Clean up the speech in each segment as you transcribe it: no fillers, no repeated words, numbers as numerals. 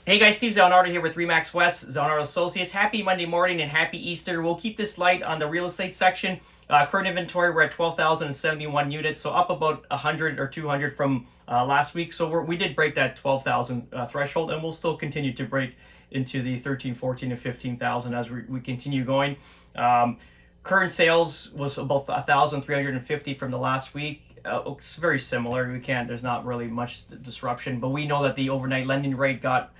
Hey guys, Steve Zanardo here with Remax West, Zanardo Associates. Happy Monday morning and happy Easter. We'll keep this light on the real estate section. Current inventory, we're at 12,071 units, so up about 100 or 200 from last week. So we did break that 12,000 threshold, and we'll still continue to break into the 13, 14, and 15,000 as we continue going. Current sales was about 1,350 from the last week. It's very similar. There's not really much disruption, but we know that the overnight lending rate got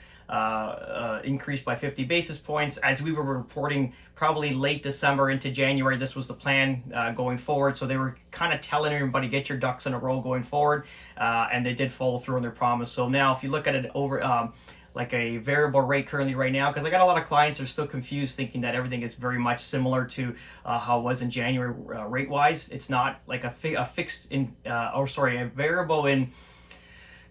increased by 50 basis points. As we were reporting probably late December into January, this was the plan going forward. So they were kind of telling everybody, get your ducks in a row going forward. And they did follow through on their promise. So now if you look at it over like a variable rate currently right now, because I got a lot of clients that are still confused thinking that everything is very much similar to how it was in January rate wise. It's not like a fixed in a variable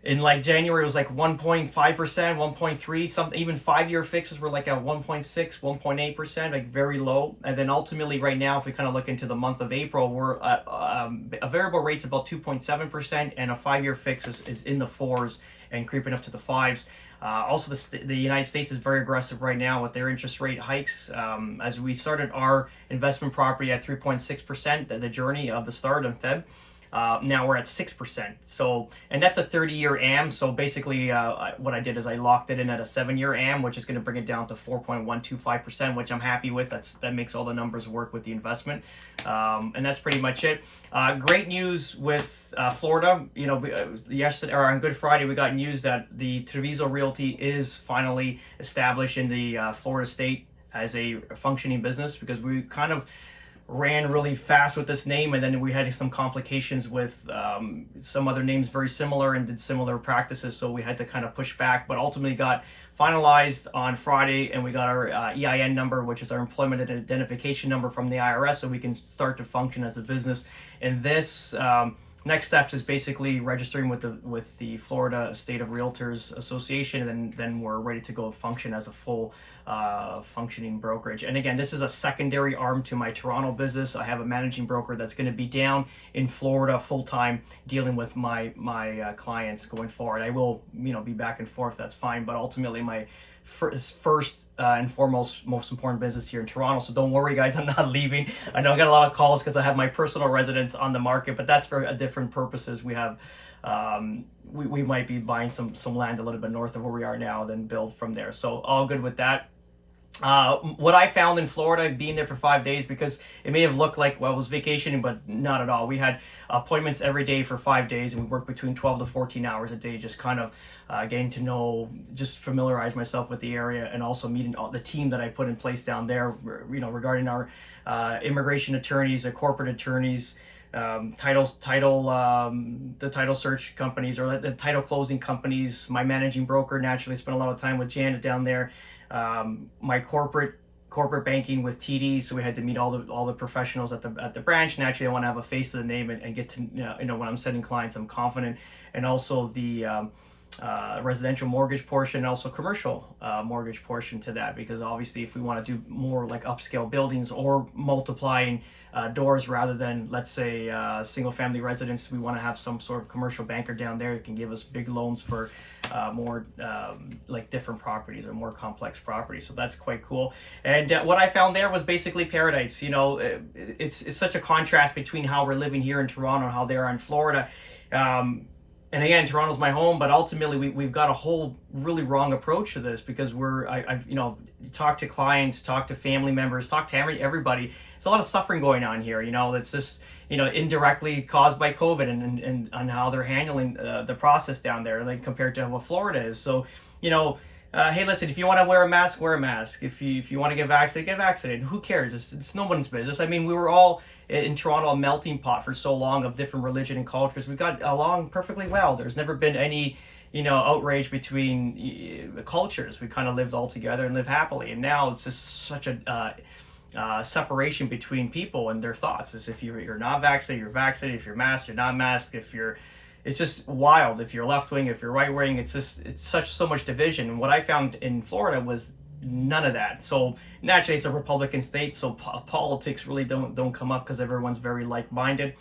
in like January. It was like 1.5%, 1.3, something. Even 5-year fixes were like at 1.6, 1.8%, like very low. And then ultimately right now, if we kind of look into the month of April, we're a variable rate's about 2.7%, and a 5-year fix is in the fours and creeping up to the fives. Also, the United States is very aggressive right now with their interest rate hikes. As we started our investment property at 3.6%, the journey of the start in Feb. Now we're at 6%. So, and that's a 30-year AM. So basically, what I did is I locked it in at a 7-year AM, which is going to bring it down to 4.125%, which I'm happy with. That makes all the numbers work with the investment, and that's pretty much it. Great news with Florida. You know, yesterday or on Good Friday, we got news that the Treviso Realty is finally established in the Florida state as a functioning business, because we kind of ran really fast with this name, and then we had some complications with some other names very similar and did similar practices, so we had to kind of push back, but ultimately got finalized on Friday, and we got our EIN number, which is our employment identification number from the IRS, so we can start to function as a business. And this next steps is basically registering with the Florida State of Realtors Association, and then we're ready to go function as a full functioning brokerage. And again, this is a secondary arm to my Toronto business. I have a managing broker that's going to be down in Florida full time dealing with my clients going forward. I will be back and forth. That's fine, but ultimately my first and foremost most important business here in Toronto. So don't worry guys, I'm not leaving. I know I got a lot of calls because I have my personal residence on the market, but that's for different purposes. We have we might be buying some land a little bit north of where we are now, then build from there. So all good with that. What I found in Florida, being there for 5 days, because it may have looked like, well, I was vacationing, but not at all. We had appointments every day for 5 days, and we worked between 12 to 14 hours a day, just kind of getting to know, just familiarize myself with the area, and also meeting all the team that I put in place down there, regarding our immigration attorneys, the corporate attorneys, the title search companies, or the title closing companies. My managing broker, naturally spent a lot of time with Janet down there. My corporate banking with TD, so we had to meet all the professionals at the branch. Naturally, I want to have a face to the name and get to when I'm sending clients, I'm confident. And also the residential mortgage portion, also commercial mortgage portion to that, because obviously if we want to do more like upscale buildings or multiplying doors rather than, let's say, single family residence, we want to have some sort of commercial banker down there that can give us big loans for more like different properties or more complex properties. So that's quite cool. And what I found there was basically paradise. It's such a contrast between how we're living here in Toronto and how they are in Florida. And again, Toronto's my home, but ultimately we've got a whole really wrong approach to this, because I've talked to clients, talked to family members, talked to everybody. It's a lot of suffering going on here. It's just indirectly caused by COVID and how they're handling the process down there, like compared to what Florida is. So hey, listen, if you want to wear a mask, wear a mask. If you want to get vaccinated, get vaccinated. Who cares? It's no one's business. I mean, we were all in Toronto a melting pot for so long of different religion and cultures. We got along perfectly well. There's never been any outrage between cultures. We kind of lived all together and lived happily. And now it's just such a separation between people and their thoughts. As if you're not vaccinated, you're vaccinated. If you're masked, you're not masked. It's just wild. If you're left wing, if you're right wing, it's so much division. And what I found in Florida was none of that. So naturally, it's a Republican state, so politics really don't come up because everyone's very like minded.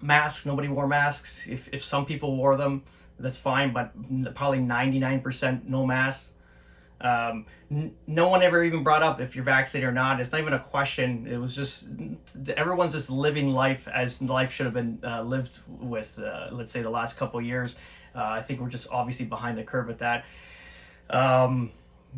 Masks, nobody wore masks. If some people wore them, that's fine, but probably 99% no masks. No one ever even brought up if you're vaccinated or not. It's not even a question. It was just everyone's just living life as life should have been lived with, let's say, the last couple of years. I think we're just obviously behind the curve with that.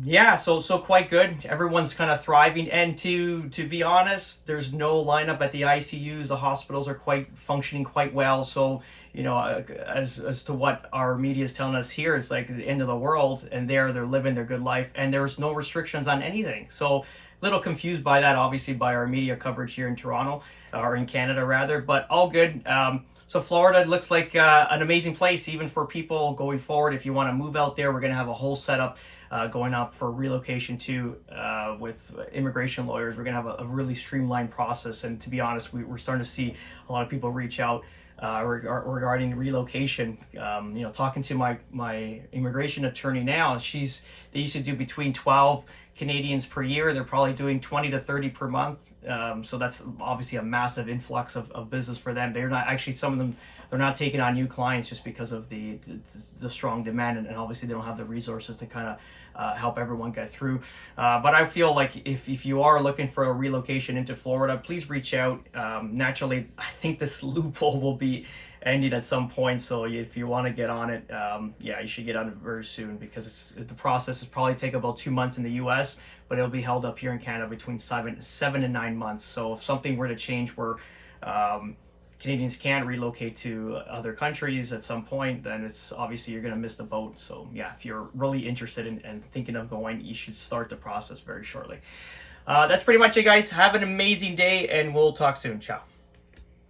Yeah, so quite good. Everyone's kind of thriving, and to be honest, there's no lineup at the ICUs. The hospitals are quite functioning quite well. So as to what our media is telling us here, it's like the end of the world, and they're living their good life, and there's no restrictions on anything. So a little confused by that, obviously, by our media coverage here in Toronto, or in Canada rather, but all good. So Florida looks like an amazing place, even for people going forward. If you want to move out there, we're going to have a whole setup going up for relocation too, with immigration lawyers. We're going to have a really streamlined process. And to be honest, we're starting to see a lot of people reach out regarding relocation. Talking to my immigration attorney now, they used to do between 12 Canadians per year. They're probably doing 20 to 30 per month. So that's obviously a massive influx of business for them. They're not actually, some of them, they're not taking on new clients just because of the strong demand, and obviously they don't have the resources to kind of help everyone get through. But I feel like if you are looking for a relocation into Florida, please reach out. Naturally, I think this loophole will be ending at some point. So if you want to get on it, you should get on it very soon, because the process is probably take about 2 months in the U.S., but it'll be held up here in Canada between 7 and 9 months. So if something were to change where Canadians can relocate to other countries at some point, then it's obviously you're going to miss the boat. So yeah, if you're really interested in thinking of going, you should start the process very shortly. That's pretty much it, guys. Have an amazing day, and we'll talk soon. Ciao.